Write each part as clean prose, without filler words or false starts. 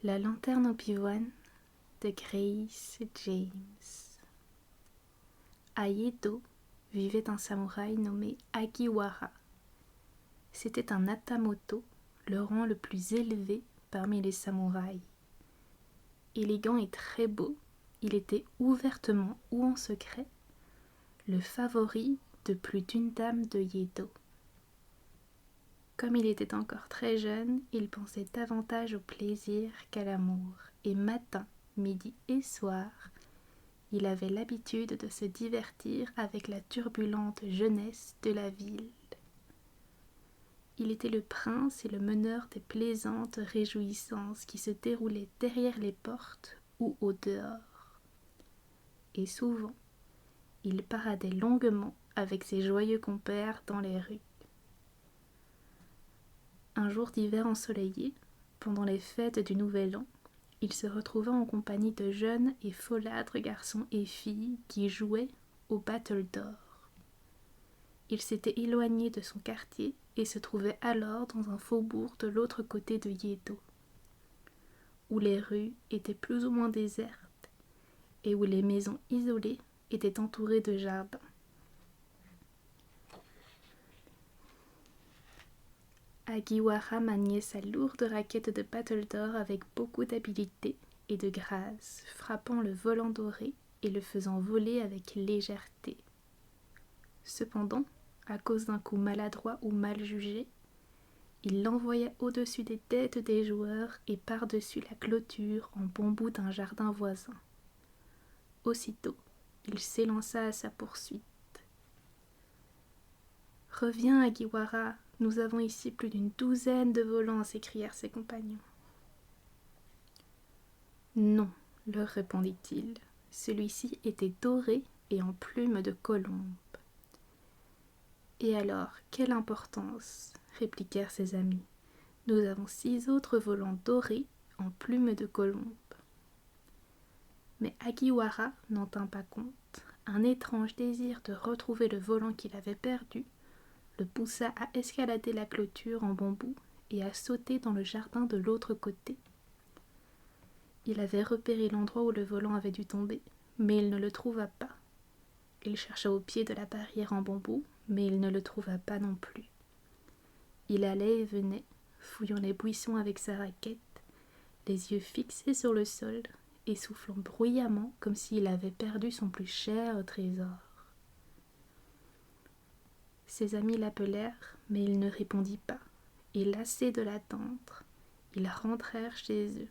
La lanterne au pivoine de Grace James. À Yedo vivait un samouraï nommé Agiwara. C'était un Hatamoto, le rang le plus élevé parmi les samouraïs. Élégant et très beau, il était ouvertement ou en secret le favori de plus d'une dame de Yedo. Comme il était encore très jeune, il pensait davantage au plaisir qu'à l'amour, et matin, midi et soir, il avait l'habitude de se divertir avec la turbulente jeunesse de la ville. Il était le prince et le meneur des plaisantes réjouissances qui se déroulaient derrière les portes ou au dehors. Et souvent, il paradait longuement avec ses joyeux compères dans les rues. Un jour d'hiver ensoleillé, pendant les fêtes du Nouvel An, il se retrouva en compagnie de jeunes et folâtres garçons et filles qui jouaient au Battledore. Il s'était éloigné de son quartier et se trouvait alors dans un faubourg de l'autre côté de Yedo, où les rues étaient plus ou moins désertes et où les maisons isolées étaient entourées de jardins. Agiwara maniait sa lourde raquette de Battledore avec beaucoup d'habileté et de grâce, frappant le volant doré et le faisant voler avec légèreté. Cependant, à cause d'un coup maladroit ou mal jugé, il l'envoya au-dessus des têtes des joueurs et par-dessus la clôture en bambou d'un jardin voisin. Aussitôt, il s'élança à sa poursuite. « Reviens, Agiwara, nous avons ici plus d'une douzaine de volants, s'écrièrent ses compagnons. Non, leur répondit-il, celui-ci était doré et en plume de colombe. Et alors, quelle importance, répliquèrent ses amis. Nous avons 6 autres volants dorés en plume de colombe. Mais Agiwara n'en tint pas compte. Un étrange désir de retrouver le volant qu'il avait perdu le poussa à escalader la clôture en bambou et à sauter dans le jardin de l'autre côté. Il avait repéré l'endroit où le volant avait dû tomber, mais il ne le trouva pas. Il chercha au pied de la barrière en bambou, mais il ne le trouva pas non plus. Il allait et venait, fouillant les buissons avec sa raquette, les yeux fixés sur le sol et soufflant bruyamment comme s'il avait perdu son plus cher trésor. Ses amis l'appelèrent, mais il ne répondit pas, et lassés de l'attendre, ils rentrèrent chez eux.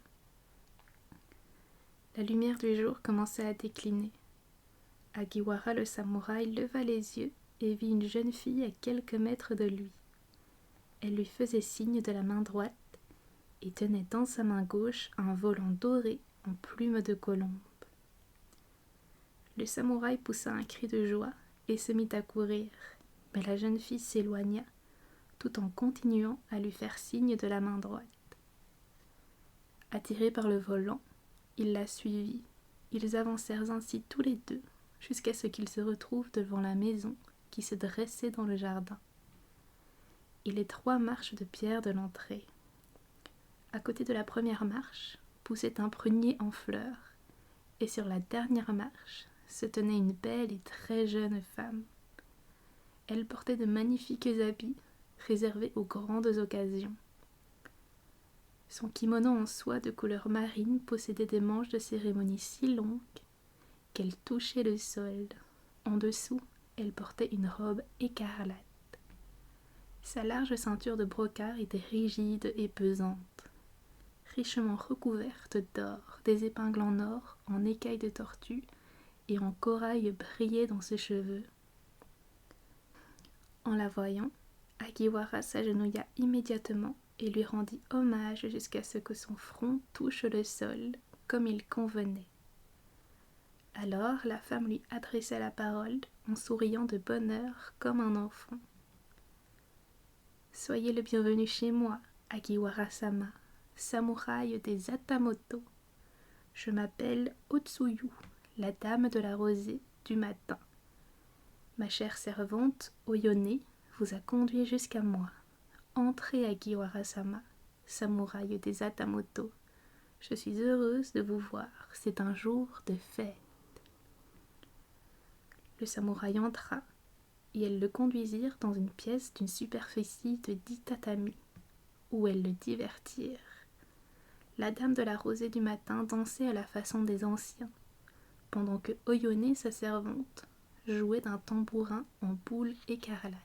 La lumière du jour commençait à décliner. Agiwara le samouraï leva les yeux et vit une jeune fille à quelques mètres de lui. Elle lui faisait signe de la main droite et tenait dans sa main gauche un volant doré en plume de colombe. Le samouraï poussa un cri de joie et se mit à courir, mais la jeune fille s'éloigna tout en continuant à lui faire signe de la main droite. Attiré par le volant, il la suivit. Ils avancèrent ainsi tous les deux jusqu'à ce qu'ils se retrouvent devant la maison qui se dressait dans le jardin et les 3 marches de pierre de l'entrée. À côté de la première marche poussait un prunier en fleurs et sur la dernière marche se tenait une belle et très jeune femme. Elle portait de magnifiques habits réservés aux grandes occasions. Son kimono en soie de couleur marine possédait des manches de cérémonie si longues qu'elles touchaient le sol. En dessous, elle portait une robe écarlate. Sa large ceinture de brocart était rigide et pesante, richement recouverte d'or, des épingles en or, en écailles de tortue et en corail brillaient dans ses cheveux. En la voyant, Agiwara s'agenouilla immédiatement et lui rendit hommage jusqu'à ce que son front touche le sol, comme il convenait. Alors la femme lui adressa la parole en souriant de bonheur comme un enfant. « Soyez le bienvenu chez moi, Agiwara-sama, samouraï des Hatamoto. Je m'appelle Otsuyu, la dame de la rosée du matin. Ma chère servante, Oyone, vous a conduit jusqu'à moi. Entrez, Agiwara-sama, samouraï des Hatamoto. Je suis heureuse de vous voir, c'est un jour de fête. » Le samouraï entra, et elles le conduisirent dans une pièce d'une superficie de 10 tatamis, où elles le divertirent. La dame de la rosée du matin dansait à la façon des anciens, pendant que Oyone, sa servante, jouait d'un tambourin en boule écarlate.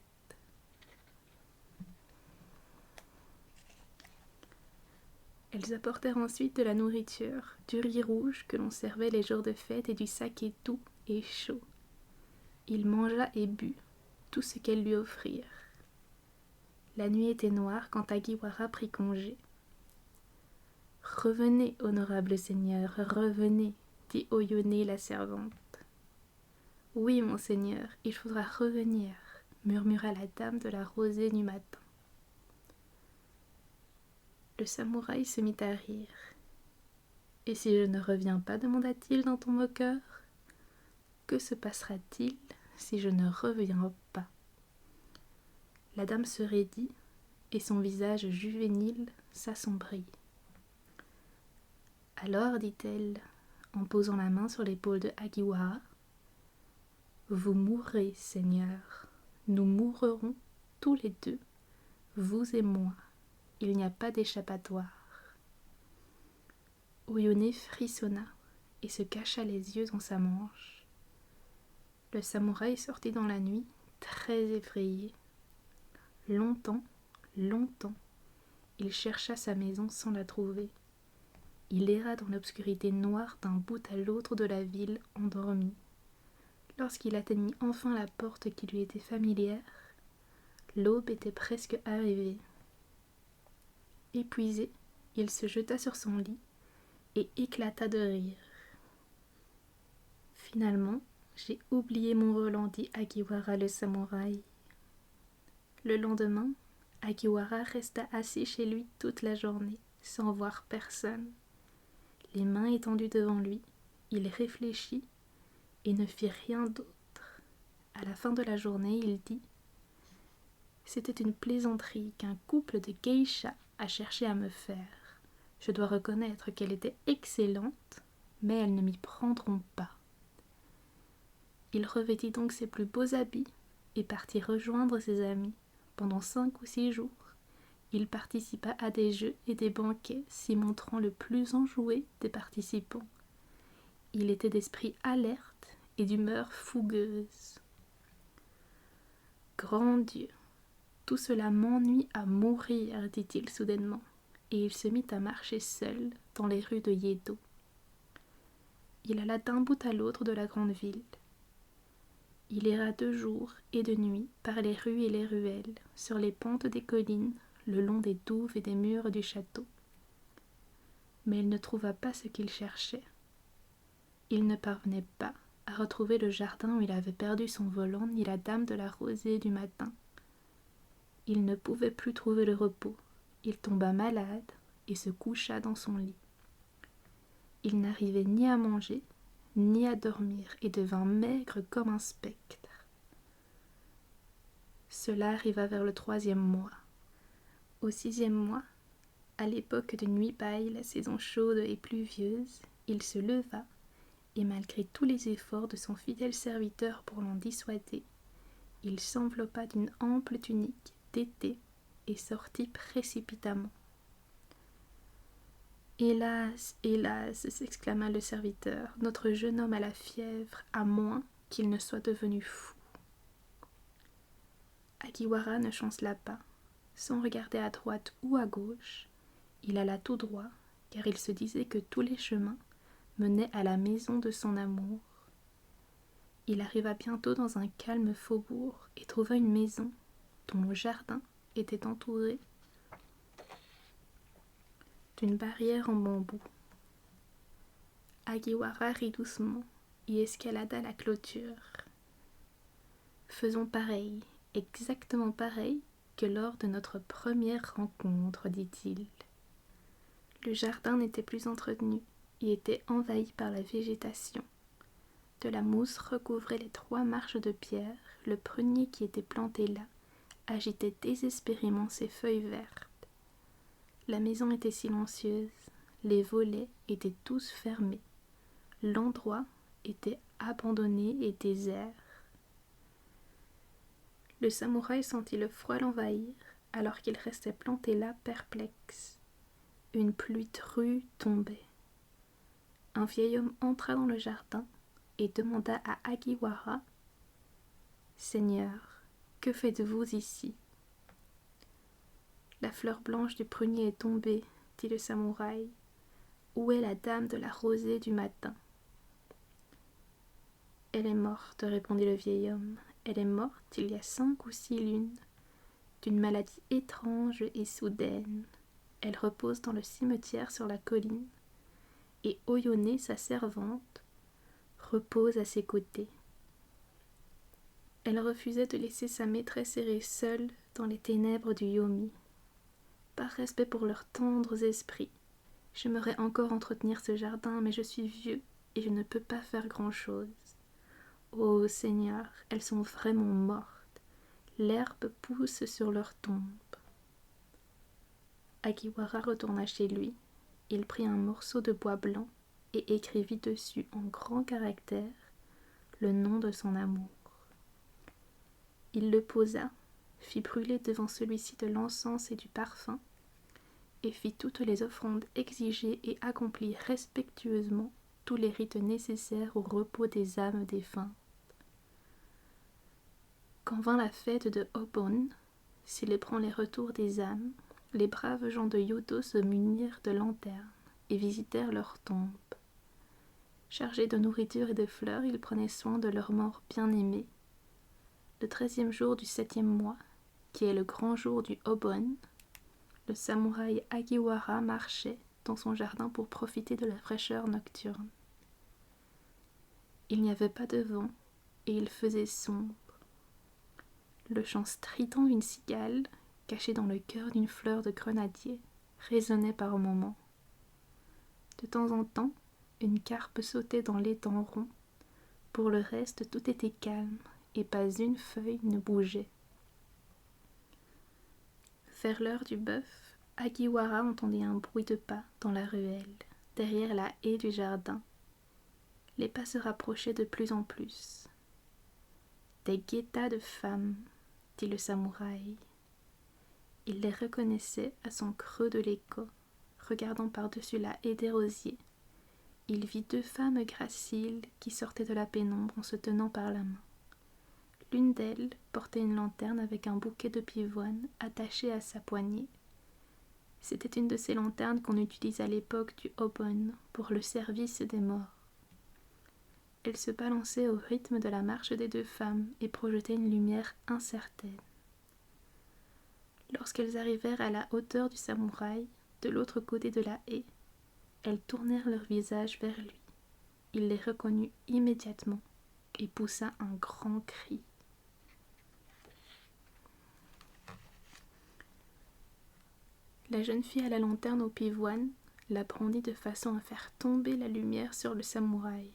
Elles apportèrent ensuite de la nourriture, du riz rouge que l'on servait les jours de fête et du saké doux et chaud. Il mangea et but tout ce qu'elles lui offrirent. La nuit était noire quand Agiwara prit congé. « Revenez, honorable seigneur, revenez, dit Oyone la servante. « Oui, mon seigneur, il faudra revenir, murmura la dame de la rosée du matin. Le samouraï se mit à rire. « Et si je ne reviens pas, demanda-t-il d'un ton moqueur. Que se passera-t-il si je ne reviens pas ?» La dame se raidit et son visage juvénile s'assombrit. « Alors, dit-elle, en posant la main sur l'épaule de Agiwara, « vous mourrez, seigneur. Nous mourrons tous les deux, vous et moi. Il n'y a pas d'échappatoire. » Oyone frissonna et se cacha les yeux dans sa manche. Le samouraï sortit dans la nuit, très effrayé. Longtemps, il chercha sa maison sans la trouver. Il erra dans l'obscurité noire d'un bout à l'autre de la ville, endormi. Lorsqu'il atteignit enfin la porte qui lui était familière, l'aube était presque arrivée. Épuisé, il se jeta sur son lit et éclata de rire. « Finalement, j'ai oublié mon volant, dit Agiwara le samouraï. » Le lendemain, Agiwara resta assis chez lui toute la journée, sans voir personne. Les mains étendues devant lui, il réfléchit et ne fit rien d'autre. À la fin de la journée, il dit « C'était une plaisanterie qu'un couple de geishas a cherché à me faire. Je dois reconnaître qu'elle était excellente, mais elles ne m'y prendront pas. » Il revêtit donc ses plus beaux habits et partit rejoindre ses amis. Pendant 5 ou 6 jours, il participa à des jeux et des banquets, s'y montrant le plus enjoué des participants. Il était d'esprit alerte et d'humeur fougueuse. « Grand Dieu, tout cela m'ennuie à mourir, dit-il soudainement, et il se mit à marcher seul dans les rues de Yedo. Il alla d'un bout à l'autre de la grande ville. Il erra de jour et de nuit par les rues et les ruelles, sur les pentes des collines, le long des douves et des murs du château. Mais il ne trouva pas ce qu'il cherchait. Il ne parvenait pas à retrouver le jardin où il avait perdu son volant ni la dame de la rosée du matin. Il ne pouvait plus trouver le repos. Il tomba malade et se coucha dans son lit. Il n'arrivait ni à manger, ni à dormir, et devint maigre comme un spectre. Cela arriva vers le 3e mois. Au 6e mois, à l'époque de nuit paille, la saison chaude et pluvieuse, il se leva, et malgré tous les efforts de son fidèle serviteur pour l'en dissuader, il s'enveloppa d'une ample tunique d'été et sortit précipitamment. « Hélas, hélas !» s'exclama le serviteur, « notre jeune homme a la fièvre, à moins qu'il ne soit devenu fou. » Agiwara ne chancela pas. Sans regarder à droite ou à gauche, il alla tout droit, car il se disait que tous les chemins menaient à la maison de son amour. Il arriva bientôt dans un calme faubourg et trouva une maison dont le jardin était entouré d'une barrière en bambou. Agiwara rit doucement et escalada la clôture. « Faisons pareil, exactement pareil que lors de notre première rencontre, dit-il. » Le jardin n'était plus entretenu et était envahi par la végétation. De la mousse recouvrait les 3 marches de pierre, le prunier qui était planté là agitait désespérément ses feuilles vertes. La maison était silencieuse, Les volets étaient tous fermés. L'endroit était abandonné et désert. Le samouraï sentit le froid l'envahir alors qu'il restait planté là perplexe. Une pluie drue tombait. Un vieil homme entra dans le jardin et demanda à Agiwara « Seigneur, que faites-vous ici ?» « La fleur blanche du prunier est tombée, » dit le samouraï. « Où est la dame de la rosée du matin ?» « Elle est morte, » répondit le vieil homme. « Elle est morte il y a 5 ou 6 lunes, d'une maladie étrange et soudaine. Elle repose dans le cimetière sur la colline, et Oyone, sa servante, repose à ses côtés. Elle refusait de laisser sa maîtresse errer seule dans les ténèbres du Yomi. Par respect pour leurs tendres esprits, j'aimerais encore entretenir ce jardin, mais je suis vieux et je ne peux pas faire grand-chose. Ô Seigneur, elles sont vraiment mortes. L'herbe pousse sur leurs tombes. » Agiwara retourna chez lui. Il prit un morceau de bois blanc et écrivit dessus en grands caractères le nom de son amour. Il le posa, fit brûler devant celui-ci de l'encens et du parfum, et fit toutes les offrandes exigées et accomplit respectueusement tous les rites nécessaires au repos des âmes défuntes. Quand vint la fête de Obon, célébrant les retours des âmes, les braves gens de Yodo se munirent de lanternes et visitèrent leurs tombes. Chargés de nourriture et de fleurs, ils prenaient soin de leurs morts bien-aimés. Le 13e jour du 7e mois, qui est le grand jour du Obon, le samouraï Agiwara marchait dans son jardin pour profiter de la fraîcheur nocturne. Il n'y avait pas de vent et il faisait sombre. Le chant strident d'une cigale, caché dans le cœur d'une fleur de grenadier, résonnait par moments. De temps en temps, une carpe sautait dans l'étang rond. Pour le reste, tout était calme et pas une feuille ne bougeait. Vers l'heure du bœuf, Agiwara entendit un bruit de pas dans la ruelle, derrière la haie du jardin. Les pas se rapprochaient de plus en plus. « Des guettas de femmes », dit le samouraï. Il les reconnaissait à son creux de l'écho. Regardant par-dessus la haie des rosiers, il vit 2 femmes graciles qui sortaient de la pénombre en se tenant par la main. L'une d'elles portait une lanterne avec un bouquet de pivoine attaché à sa poignée. C'était une de ces lanternes qu'on utilise à l'époque du Obon pour le service des morts. Elle se balançait au rythme de la marche des 2 femmes et projetait une lumière incertaine. Lorsqu'elles arrivèrent à la hauteur du samouraï, de l'autre côté de la haie, elles tournèrent leur visage vers lui. Il les reconnut immédiatement et poussa un grand cri. La jeune fille à la lanterne au pivoine la brandit de façon à faire tomber la lumière sur le samouraï.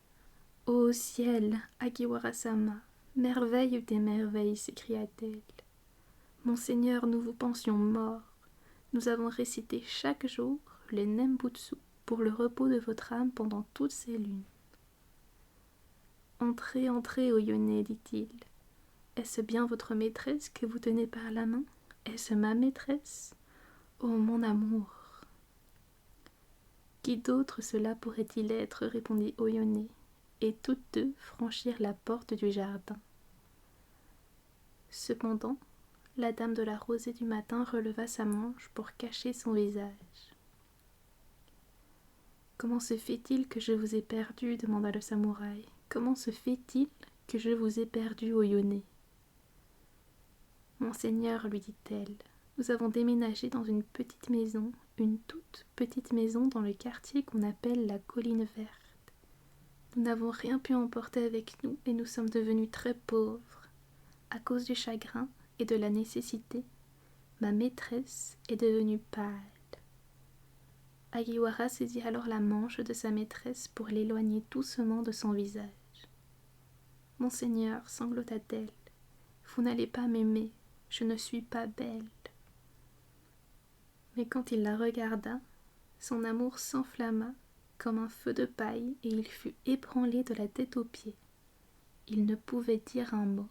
« Ô ciel, Agiwara-sama, merveille des merveilles !» s'écria-t-elle. « Monseigneur, nous vous pensions mort. Nous avons récité chaque jour les Nembutsu pour le repos de votre âme pendant toutes ces lunes. »« Entrez, entrez, Oyone, dit-il. Est-ce bien votre maîtresse que vous tenez par la main? Est-ce ma maîtresse? Oh, mon amour !»« Qui d'autre cela pourrait-il être ?» répondit Oyone, et toutes 2 franchirent la porte du jardin. Cependant, la dame de la rosée du matin releva sa manche pour cacher son visage. « Comment se fait-il que je vous ai perdu ?» demanda le samouraï. « Comment se fait-il que je vous ai perdu, Oyone ?»« Monseigneur, lui dit-elle, nous avons déménagé dans une petite maison, une toute petite maison dans le quartier qu'on appelle la Colline Verte. Nous n'avons rien pu emporter avec nous et nous sommes devenus très pauvres. À cause du chagrin et de la nécessité, ma maîtresse est devenue pâle. » Agiwara saisit alors la manche de sa maîtresse pour l'éloigner doucement de son visage. « Monseigneur, sanglota-t-elle, vous n'allez pas m'aimer, je ne suis pas belle. » Mais quand il la regarda, Son amour s'enflamma comme un feu de paille et il fut ébranlé de la tête aux pieds. Il ne pouvait dire un mot.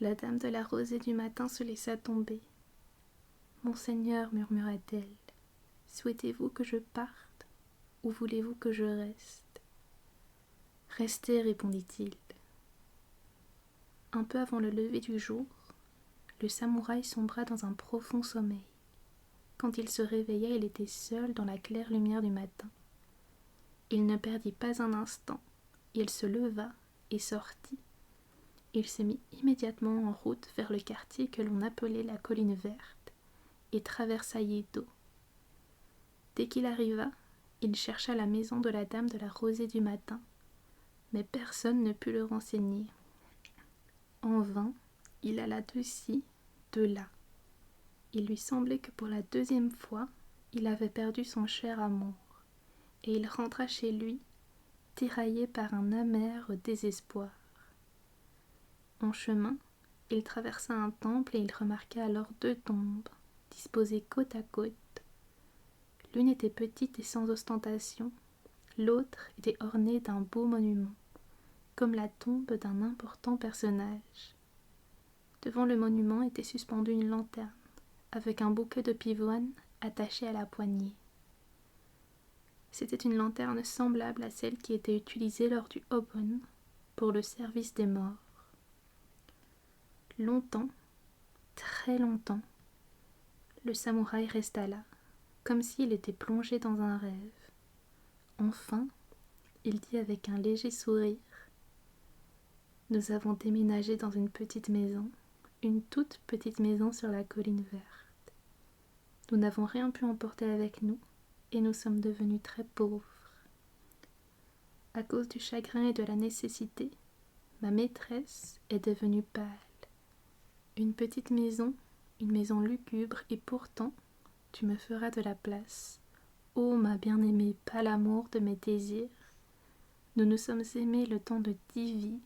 La dame de la rosée du matin se laissa tomber. « Monseigneur, murmura-t-elle, souhaitez-vous que je parte ou voulez-vous que je reste ?»« Restez, répondit-il. » Un peu avant le lever du jour, le samouraï sombra dans un profond sommeil. Quand il se réveilla, il était seul dans la claire lumière du matin. Il ne perdit pas un instant. Il se leva et sortit. Il se mit immédiatement en route vers le quartier que l'on appelait la Colline Verte et traversa Yedo. Dès qu'il arriva, il chercha la maison de la dame de la rosée du matin, mais personne ne put le renseigner. En vain, il alla de ci, de là. Il lui semblait que pour la deuxième fois, il avait perdu son cher amour, et il rentra chez lui, tiraillé par un amer désespoir. En chemin, il traversa un temple et il remarqua alors 2 tombes, disposées côte à côte. L'une était petite et sans ostentation, l'autre était ornée d'un beau monument, comme la tombe d'un important personnage. Devant le monument était suspendue une lanterne, avec un bouquet de pivoine attaché à la poignée. C'était une lanterne semblable à celle qui était utilisée lors du Obon pour le service des morts. Longtemps, très longtemps, le samouraï resta là, comme s'il était plongé dans un rêve. Enfin, il dit avec un léger sourire : « Nous avons déménagé dans une petite maison, une toute petite maison sur la colline verte. Nous n'avons rien pu emporter avec nous et nous sommes devenus très pauvres. À cause du chagrin et de la nécessité, ma maîtresse est devenue pâle. Une petite maison, une maison lugubre, et pourtant, tu me feras de la place. Ô ma bien-aimée, pas l'amour de mes désirs. Nous nous sommes aimés le temps de 10 vies.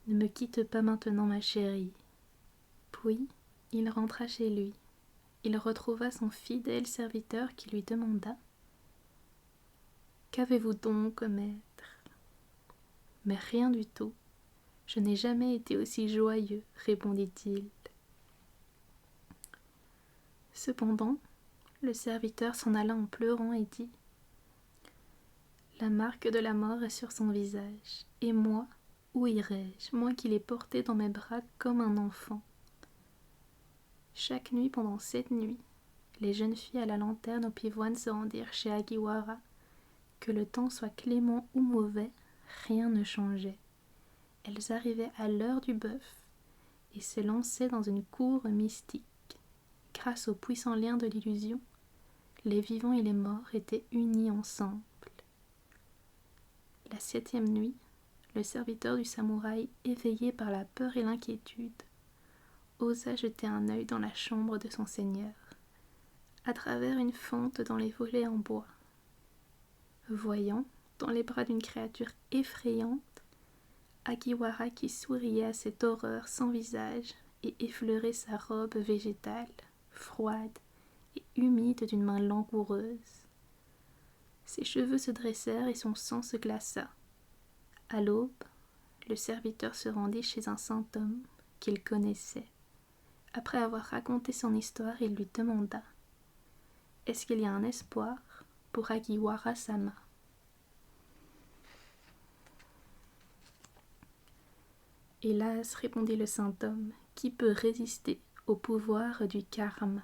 Ne me quitte pas maintenant, ma chérie. » Puis, il rentra chez lui. Il retrouva son fidèle serviteur qui lui demanda : « Qu'avez-vous donc, maître ? » ?»« Mais rien du tout. Je n'ai jamais été aussi joyeux, répondit-il. Cependant, le serviteur s'en alla en pleurant et dit : « La marque de la mort est sur son visage, et moi, où irai-je, moi qui l'ai porté dans mes bras comme un enfant ? » Chaque nuit pendant 7 nuits, les jeunes filles à la lanterne au pivoine se rendirent chez Agiwara. Que le temps soit clément ou mauvais, rien ne changeait. Elles arrivaient à l'heure du bœuf et se lançaient dans une cour mystique. Grâce au puissant lien de l'illusion, les vivants et les morts étaient unis ensemble. La 7e nuit, le serviteur du samouraï, éveillé par la peur et l'inquiétude, osa jeter un œil dans la chambre de son seigneur, à travers une fente dans les volets en bois. Voyant, dans les bras d'une créature effrayante, Agiwara qui souriait à cette horreur sans visage et effleurait sa robe végétale, froide et humide d'une main langoureuse. Ses cheveux se dressèrent et son sang se glaça. À l'aube, le serviteur se rendit chez un saint homme qu'il connaissait. Après avoir raconté son histoire, il lui demanda : « Est-ce qu'il y a un espoir pour Agiwara-sama ?» « Hélas, répondit le saint homme, qui peut résister au pouvoir du karma ?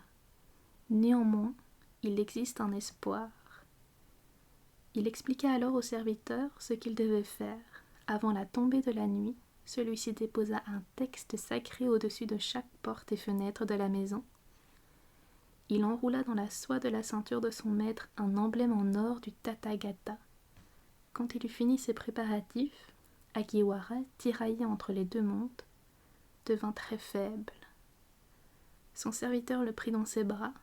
Néanmoins, il existe un espoir. » Il expliqua alors au serviteur ce qu'il devait faire. Avant la tombée de la nuit, celui-ci déposa un texte sacré au-dessus de chaque porte et fenêtre de la maison. Il enroula dans la soie de la ceinture de son maître un emblème en or du Tathagata. Quand il eut fini ses préparatifs, Agiwara, tiraillé entre les 2 mondes, devint très faible. Son serviteur le prit dans ses bras,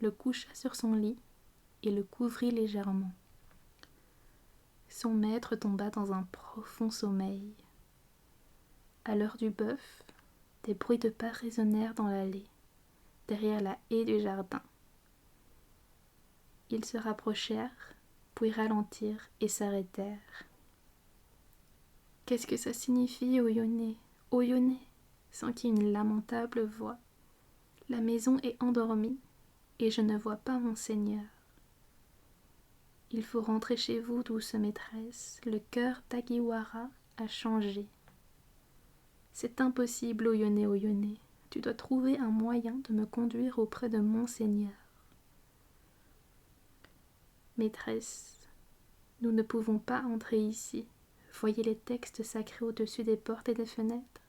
le coucha sur son lit et le couvrit légèrement. Son maître tomba dans un profond sommeil. À l'heure du bœuf, des bruits de pas résonnèrent dans l'allée, derrière la haie du jardin. Ils se rapprochèrent, puis ralentirent et s'arrêtèrent. « Qu'est-ce que ça signifie, Oyone? Oyone » s'enquit une lamentable voix. « La maison est endormie, et je ne vois pas mon Seigneur. » « Il faut rentrer chez vous, douce maîtresse, le cœur d'Agiwara a changé. »« C'est impossible, Oyone, Oyone, tu dois trouver un moyen de me conduire auprès de mon Seigneur. »« Maîtresse, nous ne pouvons pas entrer ici. Voyez les textes sacrés au-dessus des portes et des fenêtres.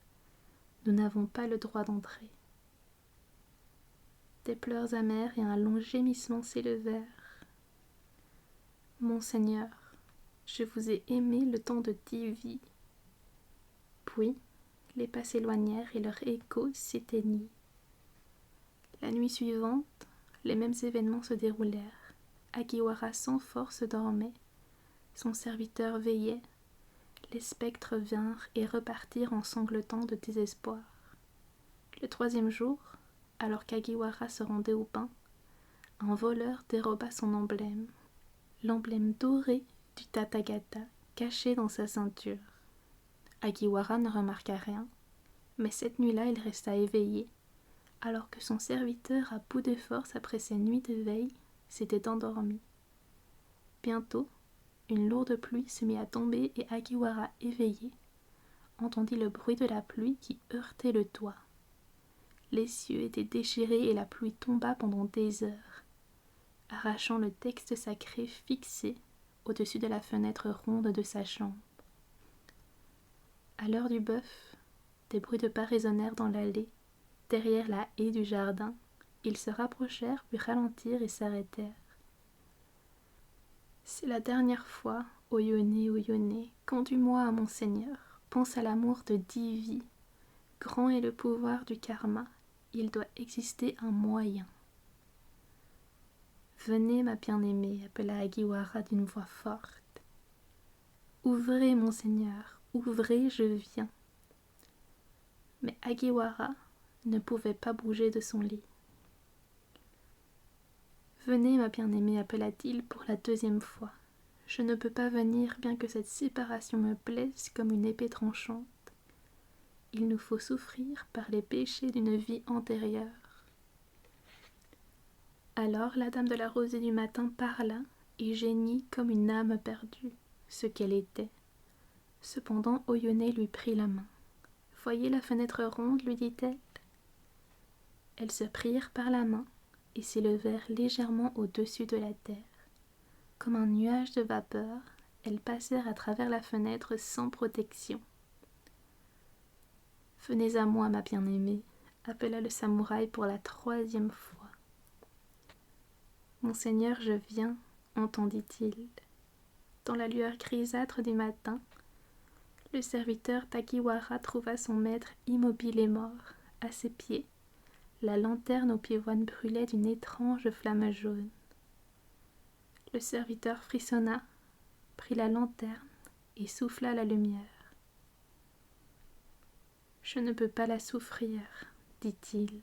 Nous n'avons pas le droit d'entrer. » Des pleurs amers et un long gémissement s'élevèrent. « Mon Seigneur, je vous ai aimé le temps de 10 vies. » Puis, les pas s'éloignèrent et leur écho s'éteignit. La nuit suivante, les mêmes événements se déroulèrent. Agiwara sans force dormait. Son serviteur veillait. Les spectres vinrent et repartirent en sanglotant de désespoir. Le 3e jour, alors qu'Agiwara se rendait au bain, un voleur déroba son emblème, l'emblème doré du Tathagata caché dans sa ceinture. Agiwara ne remarqua rien, mais cette nuit-là il resta éveillé, alors que son serviteur, à bout de force après ses nuits de veille, s'était endormi. Bientôt, une lourde pluie se mit à tomber et Agiwara, éveillé, entendit le bruit de la pluie qui heurtait le toit. Les cieux étaient déchirés et la pluie tomba pendant des heures, arrachant le texte sacré fixé au-dessus de la fenêtre ronde de sa chambre. À l'heure du bœuf, des bruits de pas résonnèrent dans l'allée, derrière la haie du jardin. Ils se rapprochèrent, puis ralentirent et s'arrêtèrent. « C'est la dernière fois, Oyone, Oyone, conduis-moi à mon Seigneur. Pense à l'amour de 10 vies. Grand est le pouvoir du karma, il doit exister un moyen. » « Venez, ma bien-aimée, » appela Agiwara d'une voix forte. « Ouvrez, mon Seigneur, ouvrez, je viens. » Mais Agiwara ne pouvait pas bouger de son lit. « Venez, ma bien-aimée, » appela-t-il pour la 2e fois. « Je ne peux pas venir, bien que cette séparation me plaise comme une épée tranchante. Il nous faut souffrir par les péchés d'une vie antérieure. » Alors la dame de la rosée du matin parla et geignit comme une âme perdue, ce qu'elle était. Cependant Oyone lui prit la main. « Voyez la fenêtre ronde, lui dit-elle. » Elles se prirent par la main et s'élevèrent légèrement au-dessus de la terre. Comme un nuage de vapeur, elles passèrent à travers la fenêtre sans protection. « Venez à moi, ma bien-aimée, » appela le samouraï pour la 3e fois. « Mon Seigneur, je viens, » entendit-il. Dans la lueur grisâtre du matin, le serviteur d'Agiwara trouva son maître immobile et mort. À ses pieds, la lanterne au pivoine brûlait d'une étrange flamme jaune. Le serviteur frissonna, prit la lanterne et souffla la lumière. « Je ne peux pas la souffrir, » dit-il.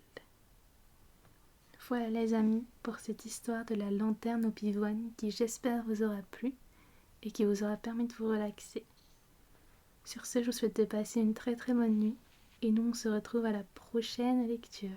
Voilà les amis pour cette histoire de la lanterne au pivoine qui j'espère vous aura plu et qui vous aura permis de vous relaxer. Sur ce, je vous souhaite de passer une très très bonne nuit et nous on se retrouve à la prochaine lecture.